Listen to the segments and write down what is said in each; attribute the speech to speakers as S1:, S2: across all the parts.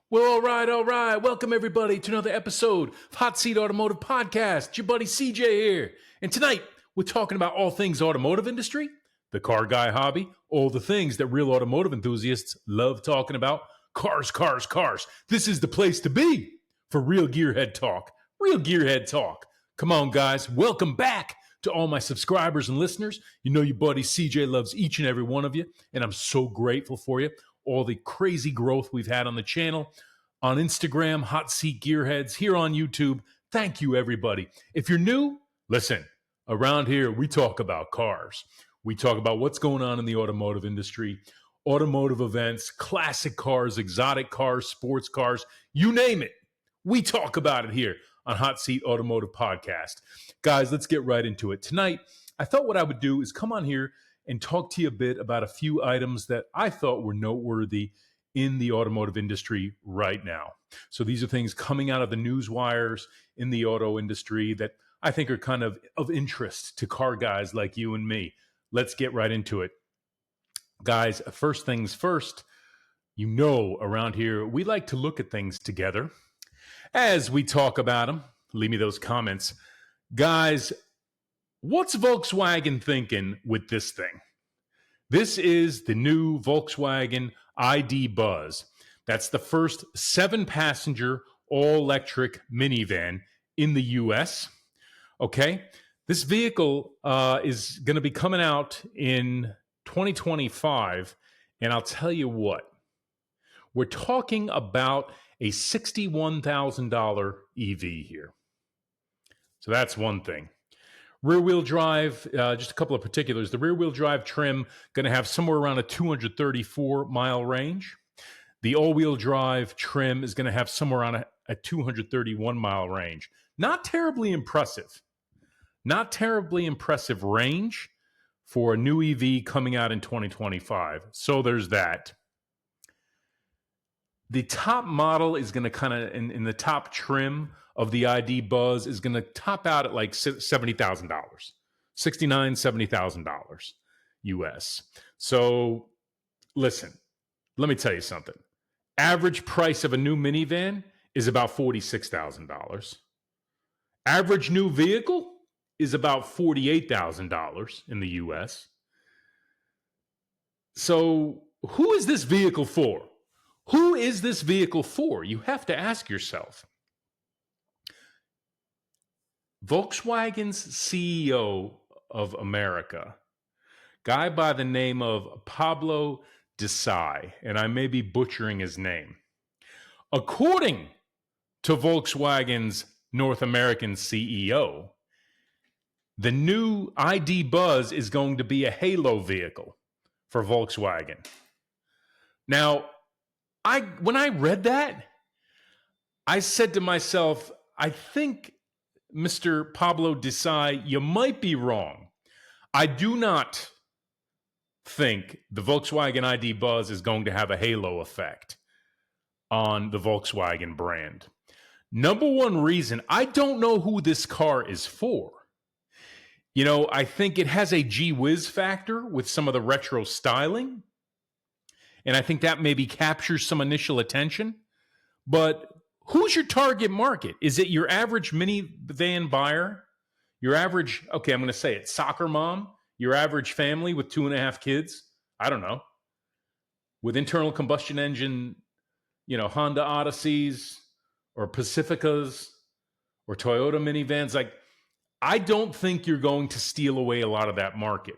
S1: Well, all right. Welcome, everybody, to another episode of Hot Seat Automotive Podcast. It's your buddy CJ here. And tonight, we're talking about all things automotive industry, the car guy hobby, all the things that real automotive enthusiasts love talking about. Cars, cars, cars. This is the place to be for real gearhead talk. Real gearhead talk. Come on, guys. Welcome back to all my subscribers and listeners. You know your buddy CJ loves each and every one of you, and I'm so grateful for you. All the crazy growth we've had on the channel, on Instagram, Hot Seat Gearheads, here on YouTube. Thank you, everybody. If you're new, listen, around here, we talk about cars. We talk about what's going on in the automotive industry, automotive events, classic cars, exotic cars, sports cars, you name it. We talk about it here on Hot Seat Automotive Podcast. Guys, let's get right into it. Tonight, I thought what I would do is come on here and talk to you a bit about a few items that I thought were noteworthy in the automotive industry right now. So these are things coming out of the news wires in the auto industry that I think are kind of interest to car guys like you and me. Let's get right into it. Guys, first things first, you know around here, we like to look at things together as we talk about them. Leave me those comments. Guys, what's Volkswagen thinking with this thing? This is the new Volkswagen ID Buzz. That's the first 7-passenger all-electric minivan in the U.S. Okay, this vehicle is going to be coming out in 2025, and I'll tell you what, we're talking about a $61,000 EV here. So that's one thing. Rear-wheel drive, just a couple of particulars. The rear-wheel drive trim going to have somewhere around a 234-mile range. The all-wheel drive trim is going to have somewhere around a 231-mile range. Not terribly impressive. Not terribly impressive range for a new EV coming out in 2025. So there's that. The top model is going to kind of, in the top trim of the ID Buzz, is going to top out at like $70,000, $69,000, $70,000 US. So listen, let me tell you something. Average price of a new minivan is about $46,000. Average new vehicle is about $48,000 in the US. So who is this vehicle for? Who is this vehicle for? You have to ask yourself. Volkswagen's CEO of America, guy by the name of Pablo Desai, and I may be butchering his name. According to Volkswagen's North American CEO, the new ID Buzz is going to be a halo vehicle for Volkswagen. Now, when I read that, I said to myself, I think, Mr. Pablo Desai, you might be wrong. I do not think the Volkswagen ID Buzz is going to have a halo effect on the Volkswagen brand. Number one reason, I don't know who this car is for. You know, I think it has a gee whiz factor with some of the retro styling. And I think that maybe captures some initial attention. But who's your target market? Is it your average minivan buyer? Your average, okay, I'm going to say it, soccer mom? Your average family with 2.5 kids? I don't know. With internal combustion engine, Honda Odysseys or Pacificas or Toyota minivans. Like, I don't think you're going to steal away a lot of that market.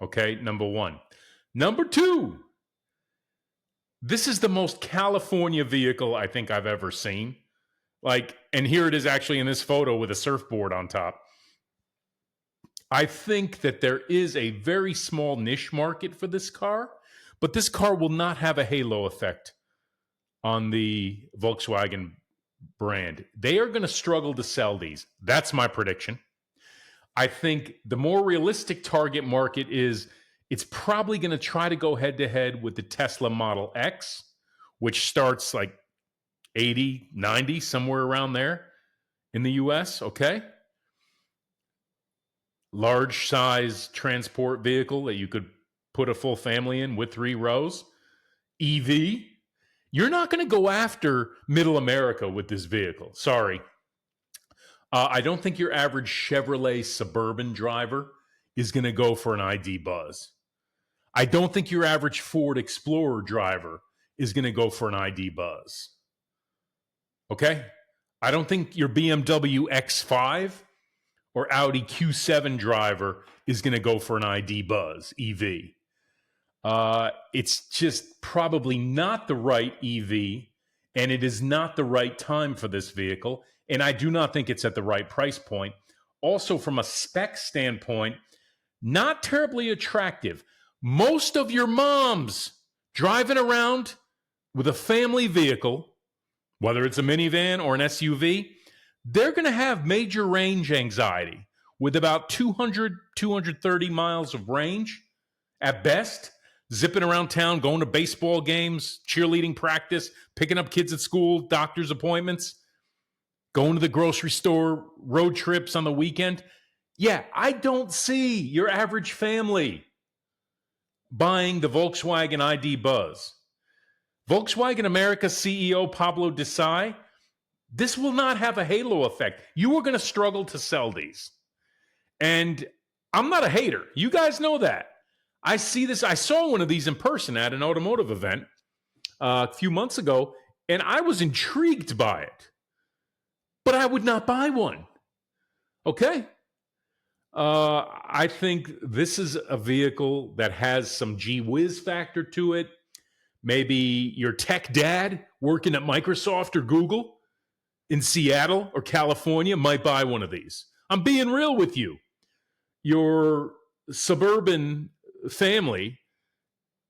S1: Okay, number one. Number two, this is the most California vehicle I think I've ever seen. And here it is actually in this photo with a surfboard on top. I think that there is a very small niche market for this car, but this car will not have a halo effect on the Volkswagen brand. They are going to struggle to sell these. That's my prediction. I think the more realistic target market is it's probably going to try to go head-to-head with the Tesla Model X, which starts like 80, 90, somewhere around there in the US, okay? Large size transport vehicle that you could put a full family in with 3 rows. EV. You're not going to go after middle America with this vehicle. Sorry. I don't think your average Chevrolet Suburban driver is going to go for an ID Buzz. I don't think your average Ford Explorer driver is going to go for an ID Buzz. Okay? I don't think your BMW X5 or Audi Q7 driver is going to go for an ID Buzz EV. It's just probably not the right EV, and it is not the right time for this vehicle, and I do not think it's at the right price point. Also, from a spec standpoint, not terribly attractive. Most of your moms driving around with a family vehicle, whether it's a minivan or an SUV, they're going to have major range anxiety with about 200, 230 miles of range at best, zipping around town, going to baseball games, cheerleading practice, picking up kids at school, doctor's appointments, going to the grocery store, road trips on the weekend. Yeah, I don't see your average family buying the Volkswagen ID Buzz. Volkswagen America CEO Pablo Desai, this will not have a halo effect. You are going to struggle to sell these. And I'm not a hater. You guys know that. I see this. I saw one of these in person at an automotive event a few months ago, and I was intrigued by it. But I would not buy one. Okay? I think this is a vehicle that has some gee whiz factor to it. Maybe your tech dad working at Microsoft or Google in Seattle or California might buy one of these. I'm being real with you. Your suburban family,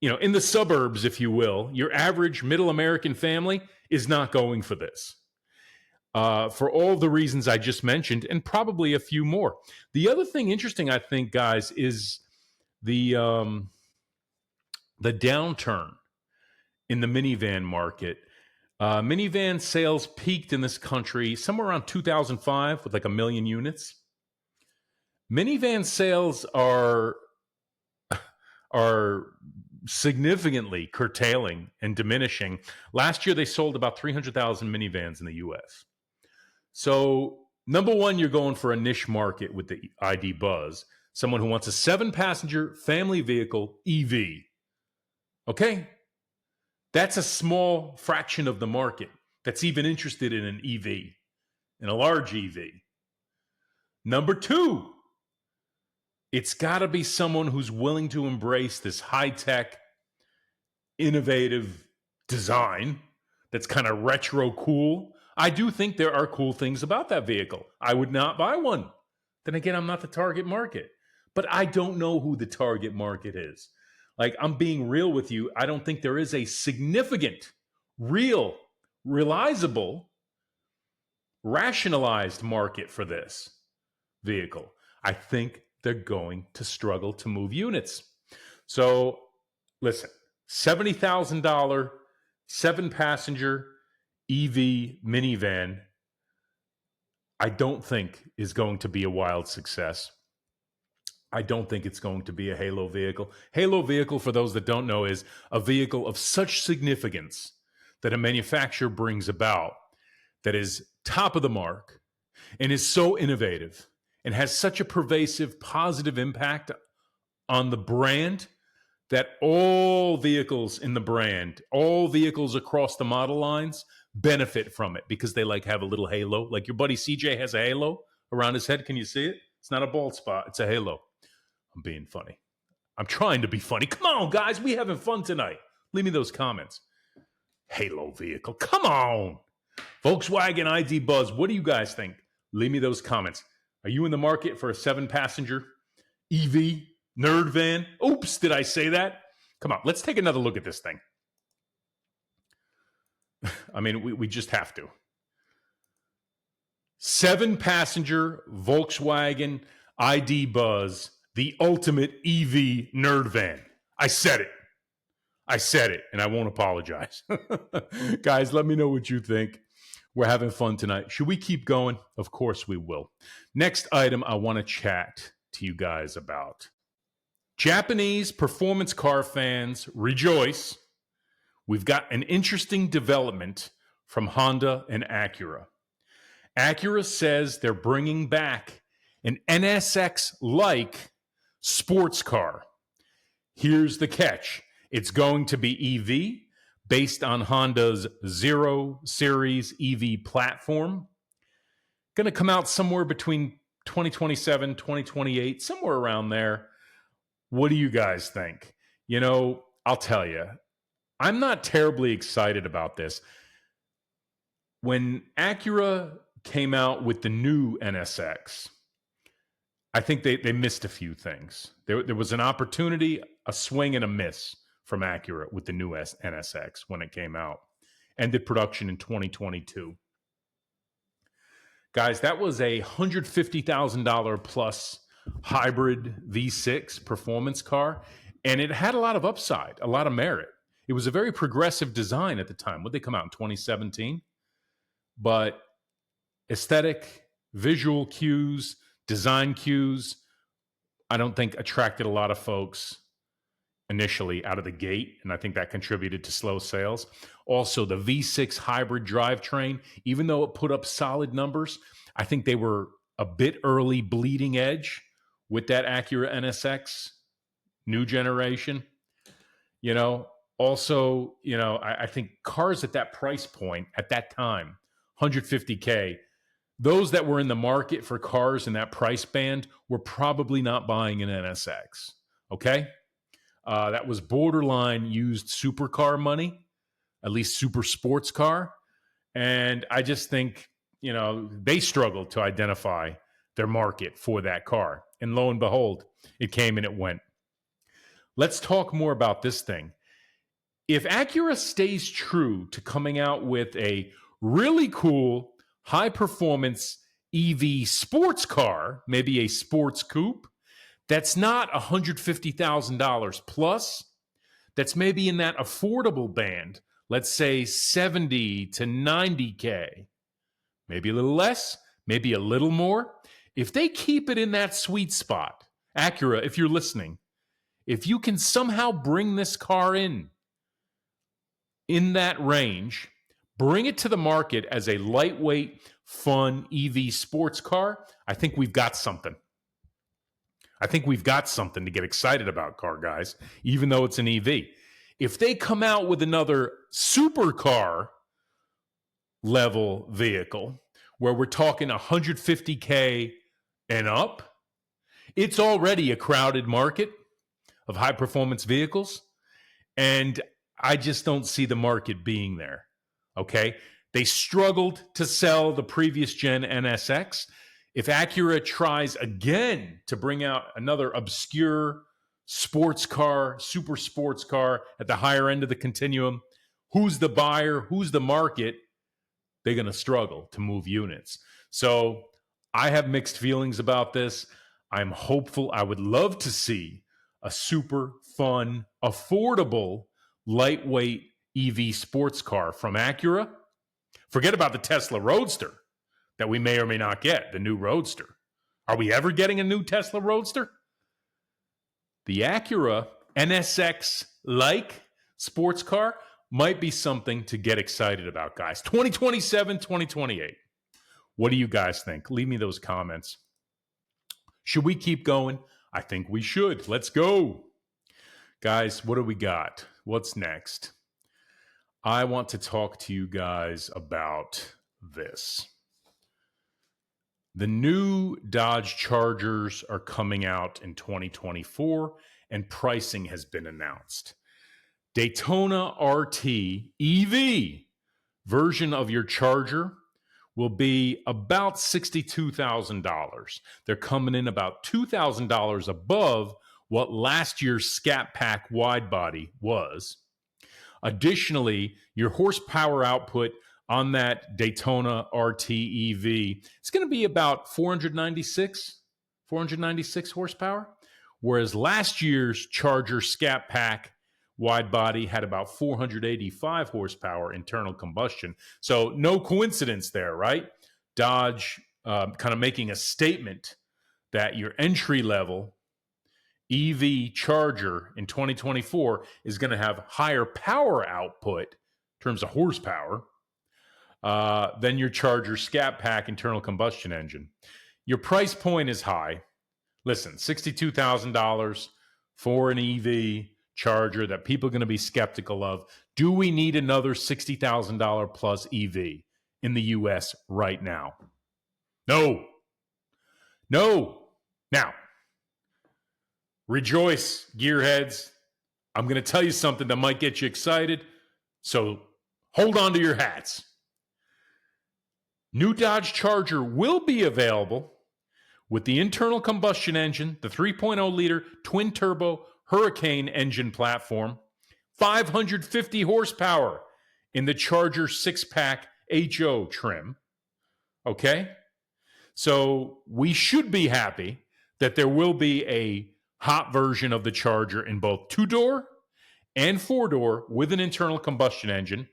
S1: in the suburbs, if you will, your average middle American family is not going for this. For all the reasons I just mentioned, and probably a few more. The other thing interesting, I think, guys, is the downturn in the minivan market. Minivan sales peaked in this country somewhere around 2005 with like 1 million units. Minivan sales are significantly curtailing and diminishing. Last year, they sold about 300,000 minivans in the U.S. So, number one, you're going for a niche market with the ID Buzz. Someone who wants a 7-passenger family vehicle EV. Okay? That's a small fraction of the market that's even interested in an EV, in a large EV. Number two, it's got to be someone who's willing to embrace this high-tech, innovative design that's kind of retro cool. I do think there are cool things about that vehicle. I would not buy one. Then again, I'm not the target market. But I don't know who the target market is. Like, I'm being real with you. I don't think there is a significant, real, realizable, rationalized market for this vehicle. I think they're going to struggle to move units. So, listen, $70,000 7-passenger EV minivan, I don't think is going to be a wild success. I don't think it's going to be a halo vehicle. Halo vehicle, for those that don't know, is a vehicle of such significance that a manufacturer brings about that is top of the mark and is so innovative and has such a pervasive positive impact on the brand that all vehicles in the brand, all vehicles across the model lines benefit from it because they have a little halo. Like your buddy CJ has a halo around his head. Can you see it? It's not a bald spot. It's a halo. I'm being funny. I'm trying to be funny. Come on, guys. We having fun tonight. Leave me those comments. Halo vehicle. Come on. Volkswagen ID Buzz. What do you guys think? Leave me those comments. Are you in the market for a 7-passenger EV nerd van? Oops, did I say that? Come on, let's take another look at this thing. I mean, we just have to. 7-passenger Volkswagen ID Buzz, the ultimate EV nerd van. I said it, and I won't apologize. Guys, let me know what you think. We're having fun tonight. Should we keep going? Of course we will. Next item I want to chat to you guys about. Japanese performance car fans rejoice we've got an interesting development from Honda and Acura. Acura says they're bringing back an NSX-like sports car. Here's the catch. It's going to be EV, based on Honda's Zero Series EV platform. Going to come out somewhere between 2027, 2028, somewhere around there. What do you guys think? You know, I'll tell you, I'm not terribly excited about this. When Acura came out with the new NSX, I think they missed a few things. There was an opportunity, a swing and a miss from Acura with the new NSX when it came out. Ended production in 2022. Guys, that was a $150,000 plus hybrid V6 performance car, and it had a lot of upside, a lot of merit. It was a very progressive design at the time. Would they come out in 2017? But aesthetic, visual cues, design cues, I don't think attracted a lot of folks initially out of the gate, and I think that contributed to slow sales. Also, the V6 hybrid drivetrain, even though it put up solid numbers, I think they were a bit early bleeding edge with that Acura NSX new generation. You know, also, you know, I think cars at that price point at that time, $150K, those that were in the market for cars in that price band were probably not buying an NSX. Okay? That was borderline used supercar money, at least super sports car. And I just think, you know, they struggled to identify their market for that car. And lo and behold, it came and it went. Let's talk more about this thing. If Acura stays true to coming out with a really cool, high-performance EV sports car, maybe a sports coupe, that's not $150,000 plus, that's maybe in that affordable band, let's say 70 to 90K, maybe a little less, maybe a little more. If they keep it in that sweet spot, Acura, if you're listening, if you can somehow bring this car in that range, bring it to the market as a lightweight, fun EV sports car, I think we've got something. I think we've got something to get excited about, car guys, even though it's an EV. If they come out with another supercar level vehicle where we're talking 150K and up, it's already a crowded market of high performance vehicles. And I just don't see the market being there. Okay. They struggled to sell the previous gen NSX. If Acura tries again to bring out another obscure sports car, super sports car at the higher end of the continuum, who's the buyer? Who's the market? They're going to struggle to move units. So I have mixed feelings about this. I'm hopeful. I would love to see a super fun, affordable, lightweight EV sports car from Acura. Forget about the Tesla Roadster that we may or may not get, the new Roadster. Are we ever getting a new Tesla Roadster? The Acura NSX-like sports car might be something to get excited about, guys. 2027, 2028. What do you guys think? Leave me those comments. Should we keep going? I think we should. Let's go. Guys, what do we got? What's next? I want to talk to you guys about this. The new Dodge Chargers are coming out in 2024, and pricing has been announced. Daytona RT EV version of your Charger will be about $62,000. They're coming in about $2,000 above what last year's Scat Pack wide body was. Additionally, your horsepower output on that Daytona RT EV is going to be about 496 horsepower, whereas last year's Charger Scat Pack wide body had about 485 horsepower internal combustion. So no coincidence there, right? Dodge kind of making a statement that your entry level EV Charger in 2024 is going to have higher power output in terms of horsepower than your Charger Scat Pack internal combustion engine. Your price point is high. Listen, $62,000 for an EV Charger that people are going to be skeptical of. Do we need another $60,000 plus EV in the US right now? No. Now, rejoice, gearheads. I'm going to tell you something that might get you excited. So hold on to your hats. New Dodge Charger will be available with the internal combustion engine, the 3.0 liter twin turbo Hurricane engine platform, 550 horsepower in the Charger 6-pack HO trim. Okay? So we should be happy that there will be a hot version of the Charger in both 2-door and 4-door with an internal combustion engine.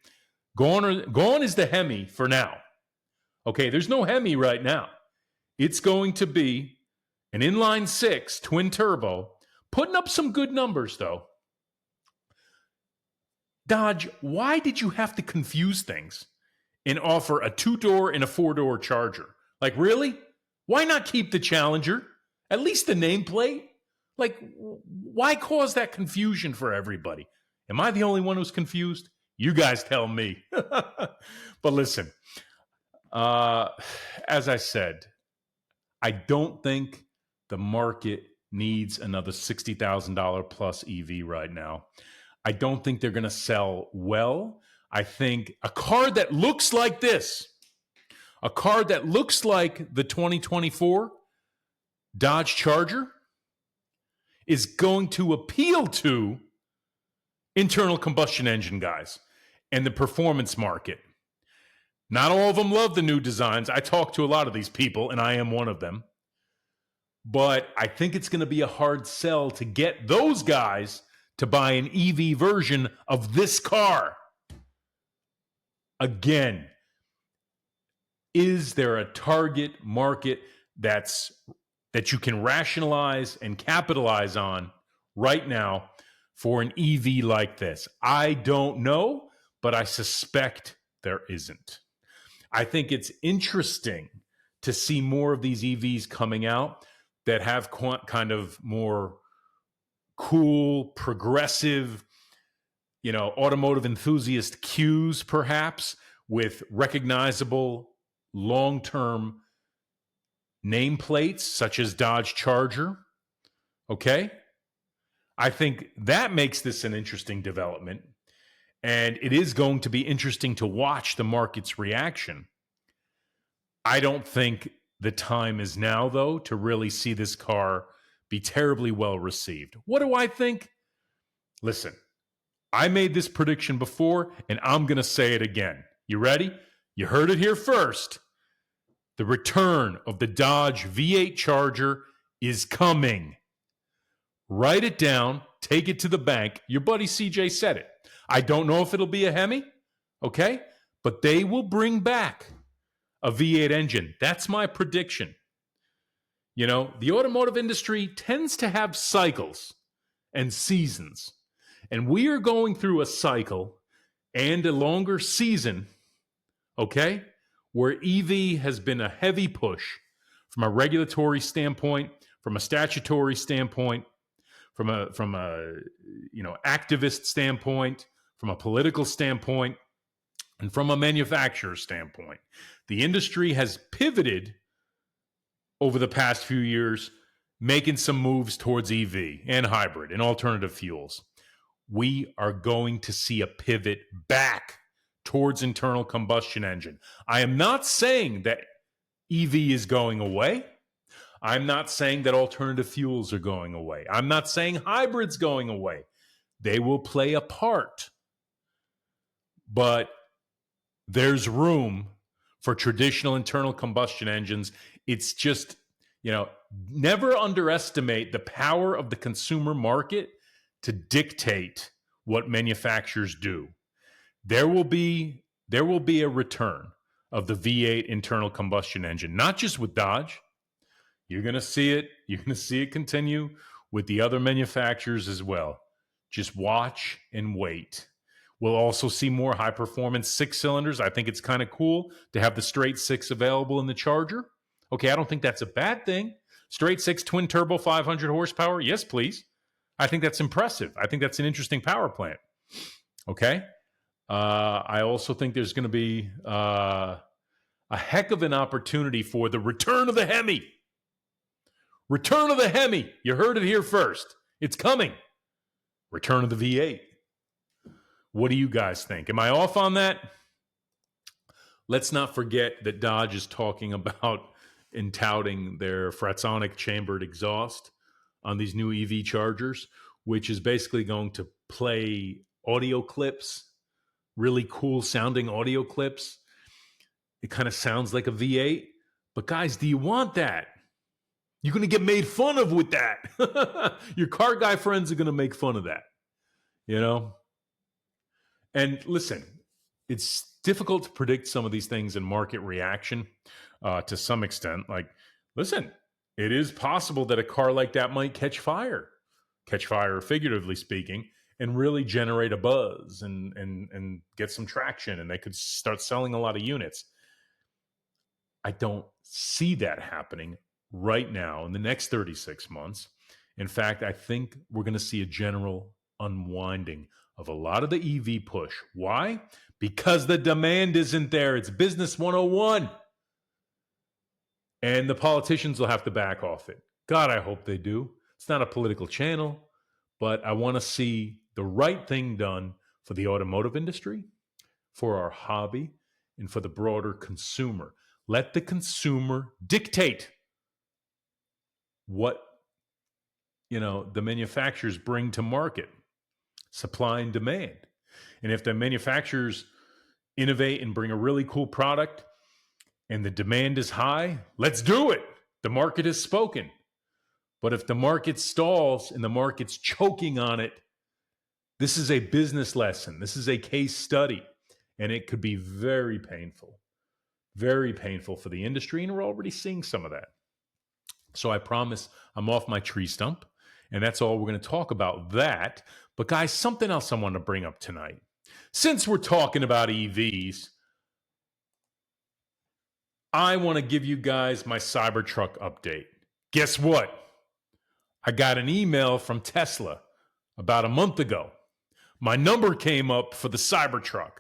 S1: Gone is the Hemi for now. Okay, there's no Hemi right now. It's going to be an inline 6 twin turbo, putting up some good numbers though. Dodge, why did you have to confuse things and offer a 2-door and a 4-door Charger? Like, really? Why not keep the Challenger? At least the nameplate? Like, why cause that confusion for everybody? Am I the only one who's confused? You guys tell me. But listen, as I said, I don't think the market needs another $60,000 plus EV right now. I don't think they're going to sell well. I think a car that looks like this, a car that looks like the 2024 Dodge Charger, is going to appeal to internal combustion engine guys and the performance market. Not all of them love the new designs. I talk to a lot of these people, and I am one of them. But I think it's going to be a hard sell to get those guys to buy an EV version of this car. Again, is there a target market that you can rationalize and capitalize on right now for an EV like this? I don't know, but I suspect there isn't. I think it's interesting to see more of these EVs coming out that have kind of more cool, progressive, automotive enthusiast cues, perhaps, with recognizable long-term nameplates such as Dodge Charger. Okay? I think that makes this an interesting development. And it is going to be interesting to watch the market's reaction. I don't think the time is now, though, to really see this car be terribly well received. What do I think? Listen, I made this prediction before, and I'm going to say it again. You ready? You heard it here first. The return of the Dodge V8 Charger is coming. Write it down. Take it to the bank. Your buddy CJ said it. I don't know if it'll be a Hemi, okay? But they will bring back a V8 engine. That's my prediction. The automotive industry tends to have cycles and seasons. And we are going through a cycle and a longer season, okay, where EV has been a heavy push from a regulatory standpoint, from a statutory standpoint, from a activist standpoint, from a political standpoint, and from a manufacturer standpoint. The industry has pivoted over the past few years, making some moves towards EV and hybrid and alternative fuels. We are going to see a pivot back towards internal combustion engine. I am not saying that EV is going away. I'm not saying that alternative fuels are going away. I'm not saying hybrids going away. They will play a part. But there's room for traditional internal combustion engines. It's just, never underestimate the power of the consumer market to dictate what manufacturers do. There will be a return of the V8 internal combustion engine, not just with Dodge. You're going to see it. You're going to see it continue with the other manufacturers as well. Just watch and wait. We'll also see more high-performance 6-cylinders. I think it's kind of cool to have the straight 6 available in the Charger. Okay, I don't think that's a bad thing. Straight 6 twin-turbo 500 horsepower, yes, please. I think that's impressive. I think that's an interesting power plant. Okay? I also think there's going to be a heck of an opportunity for the return of the Hemi. Return of the Hemi. You heard it here first. It's coming. Return of the V8. What do you guys think? Am I off on that? Let's not forget that Dodge is talking about and touting their Fratsonic chambered exhaust on these new EV Chargers, which is basically going to play audio clips, really cool sounding audio clips. It kind of sounds like a V8. But guys, do you want that? You're going to get made fun of with that. Your car guy friends are going to make fun of that. You know? And listen, it's difficult to predict some of these things in market reaction to some extent. Like, listen, it is possible that a car like that might catch fire, figuratively speaking, and really generate a buzz and get some traction, and they could start selling a lot of units. I don't see that happening right now in the next 36 months. In fact, I think we're going to see a general unwinding of a lot of the EV push. Why? Because the demand isn't there. It's business 101. And the politicians will have to back off it. God, I hope they do. It's not a political channel, but I want to see the right thing done for the automotive industry, for our hobby, and for the broader consumer. Let the consumer dictate what, the manufacturers bring to market. Supply and demand. And if the manufacturers innovate and bring a really cool product and the demand is high, let's do it. The market has spoken. But if the market stalls and the market's choking on it, this is a business lesson. This is a case study. And it could be very painful for the industry. And we're already seeing some of that. So I promise I'm off my tree stump. And that's all we're going to talk about that. But guys, something else I want to bring up tonight. Since we're talking about EVs, I want to give you guys my Cybertruck update. Guess what? I got an email from Tesla about a month ago. My number came up for the Cybertruck.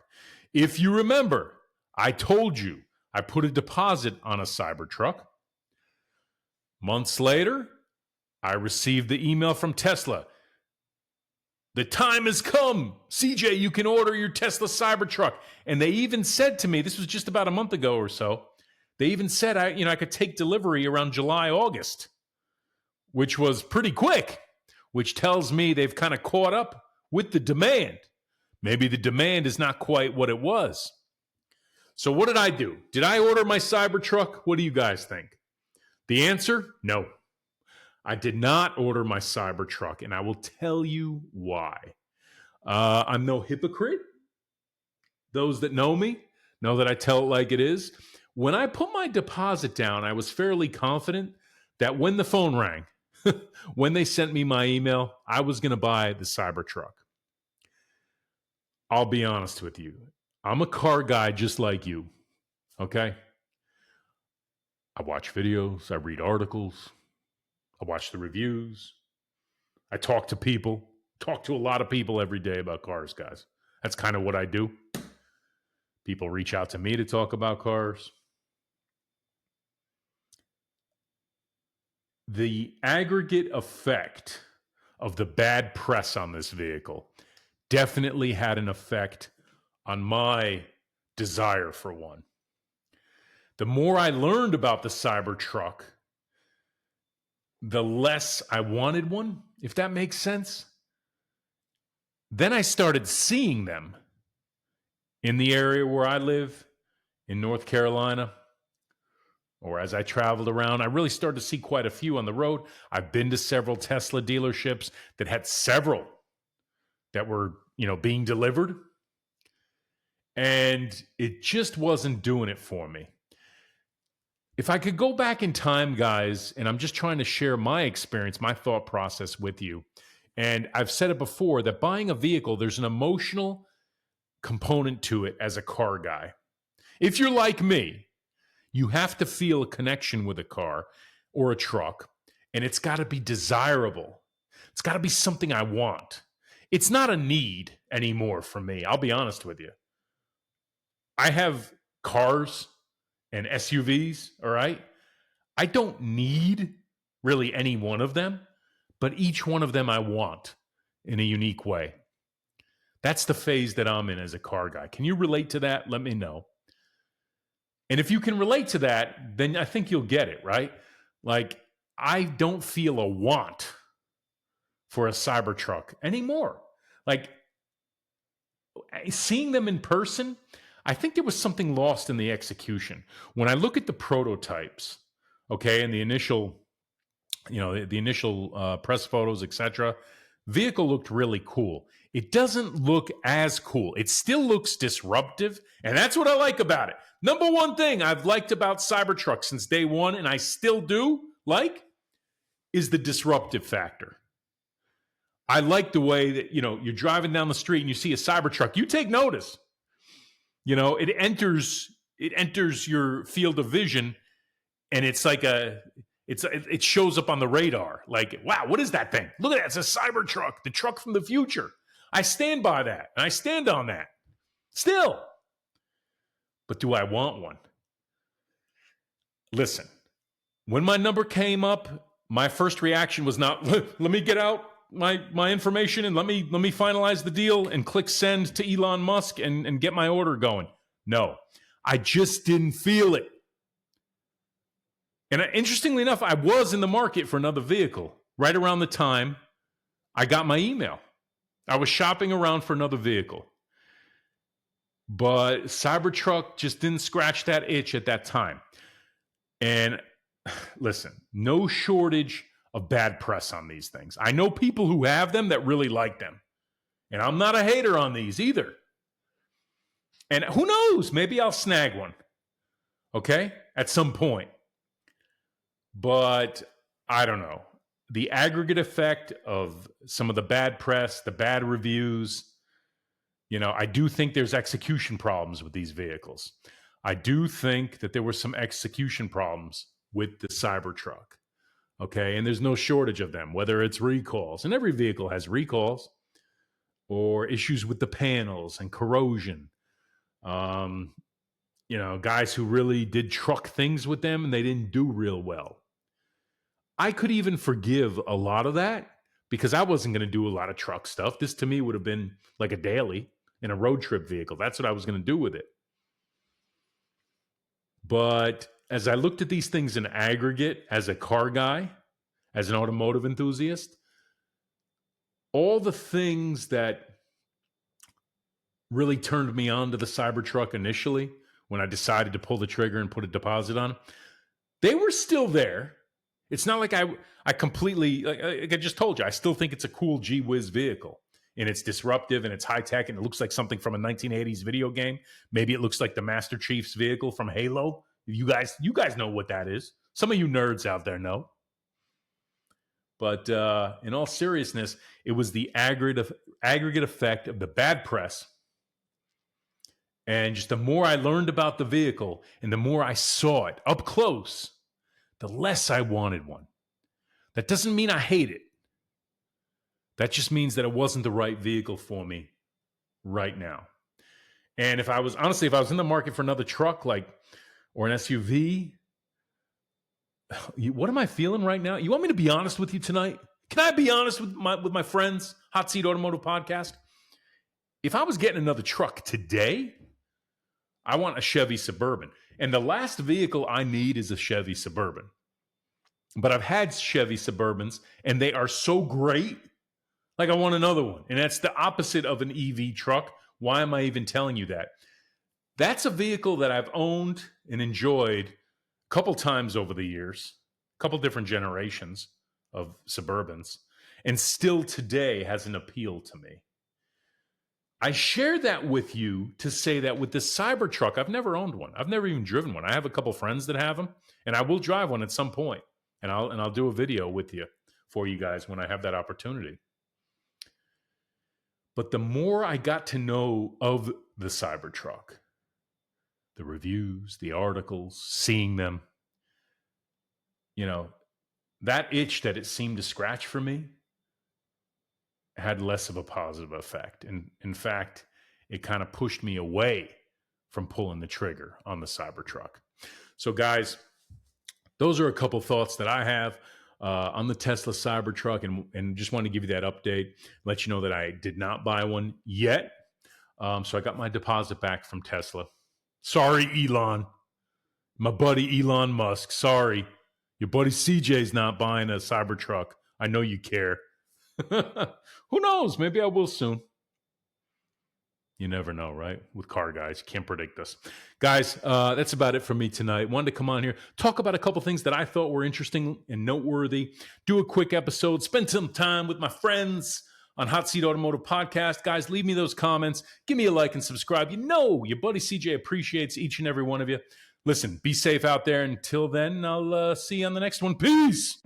S1: If you remember, I told you I put a deposit on a Cybertruck. Months later, I received the email from Tesla. The time has come. CJ, you can order your Tesla Cybertruck. And they even said to me, this was just about a month ago or so, they even said I could take delivery around July, August, which was pretty quick, which tells me they've kind of caught up with the demand. Maybe the demand is not quite what it was. So what did I do? Did I order my Cybertruck? What do you guys think? The answer, no. I did not order my Cybertruck, and I will tell you why. I'm no hypocrite. Those that know me know that I tell it like it is. When I put my deposit down, I was fairly confident that when the phone rang, when they sent me my email, I was going to buy the Cybertruck. I'll be honest with you. I'm a car guy just like you, okay? I watch videos. I read articles. I watch the reviews. I talk to people. Talk to a lot of people every day about cars, guys. That's kind of what I do. People reach out to me to talk about cars. The aggregate effect of the bad press on this vehicle definitely had an effect on my desire for one. The more I learned about the Cybertruck, the less I wanted one, if that makes sense. Then I started seeing them in the area where I live, in North Carolina, or as I traveled around. I really started to see quite a few on the road. I've been to several Tesla dealerships that had several that were, being delivered. And it just wasn't doing it for me. If I could go back in time, guys, and I'm just trying to share my experience, my thought process with you. And I've said it before that buying a vehicle, there's an emotional component to it as a car guy. If you're like me, you have to feel a connection with a car or a truck, and it's got to be desirable. It's got to be something I want. It's not a need anymore for me. I'll be honest with you. I have cars and SUVs, all right? I don't need really any one of them, but each one of them I want in a unique way. That's the phase that I'm in as a car guy. Can you relate to that? Let me know. And if you can relate to that, then I think you'll get it, right? Like, I don't feel a want for a Cybertruck anymore. Like, seeing them in person, I think there was something lost in the execution. When I look at the prototypes, okay, and the initial, the initial press photos, etc., vehicle looked really cool. It doesn't look as cool. It still looks disruptive, and that's what I like about it. Number one thing I've liked about Cybertruck since day one, and I still do like, is the disruptive factor. I like the way that, you're driving down the street and you see a Cybertruck. You take notice. It enters your field of vision, and it's like it shows up on the radar. Like, wow, what is that thing? Look at that. It's a Cybertruck, the truck from the future. I stand by that, and I stand on that still. But do I want one? Listen, when my number came up, my first reaction was not, let me get out my information and let me finalize the deal and click send to Elon Musk and get my order going. No, I just didn't feel it. And interestingly enough, I was in the market for another vehicle right around the time I got my email. I was shopping around for another vehicle. But Cybertruck just didn't scratch that itch at that time. And listen, no shortage of bad press on these things. I know people who have them that really like them. And I'm not a hater on these either. And who knows, maybe I'll snag one. Okay? At some point. But I don't know. The aggregate effect of some of the bad press, the bad reviews, I do think there's execution problems with these vehicles. I do think that there were some execution problems with the Cybertruck. Okay, and there's no shortage of them, whether it's recalls, and every vehicle has recalls, or issues with the panels and corrosion. Guys who really did truck things with them and they didn't do real well. I could even forgive a lot of that because I wasn't going to do a lot of truck stuff. This to me would have been like a daily in a road trip vehicle. That's what I was going to do with it. But as I looked at these things in aggregate as a car guy, as an automotive enthusiast, all the things that really turned me on to the Cybertruck initially, when I decided to pull the trigger and put a deposit on, they were still there. It's not like I completely, like I just told you, I still think it's a cool gee whiz vehicle. And it's disruptive and it's high tech and it looks like something from a 1980s video game. Maybe it looks like the Master Chief's vehicle from Halo. You guys know what that is. Some of you nerds out there know. But in all seriousness, it was the aggregate effect of the bad press. And just the more I learned about the vehicle and the more I saw it up close, the less I wanted one. That doesn't mean I hate it. That just means that it wasn't the right vehicle for me right now. And if I was in the market for another truck, or an SUV, what am I feeling right now? You want me to be honest with you tonight? Can I be honest with my friends? Hot Seat Automotive Podcast. If I was getting another truck today, I want a Chevy Suburban. And the last vehicle I need is a Chevy Suburban. But I've had Chevy Suburbans, and they are so great. Like, I want another one. And that's the opposite of an EV truck. Why am I even telling you that? That's a vehicle that I've owned and enjoyed a couple times over the years, a couple different generations of Suburbans, and still today has an appeal to me. I share that with you to say that with the Cybertruck, I've never owned one. I've never even driven one. I have a couple friends that have them, and I will drive one at some point. And I'll do a video with you for you guys when I have that opportunity. But the more I got to know of the Cybertruck, the reviews, the articles, seeing them, that itch that it seemed to scratch for me had less of a positive effect. And in fact, it kind of pushed me away from pulling the trigger on the Cybertruck. So guys, those are a couple thoughts that I have on the Tesla Cybertruck, and just want to give you that update, let you know that I did not buy one yet. So I got my deposit back from Tesla. Sorry, Elon. My buddy Elon Musk. Sorry. Your buddy CJ's not buying a Cybertruck. I know you care. Who knows? Maybe I will soon. You never know, right? With car guys, you can't predict this. Guys, that's about it for me tonight. Wanted to come on here, talk about a couple things that I thought were interesting and noteworthy, do a quick episode, spend some time with my friends on Hot Seat Automotive Podcast. Guys, leave me those comments. Give me a like and subscribe. You know your buddy CJ appreciates each and every one of you. Listen, be safe out there. Until then, I'll see you on the next one. Peace.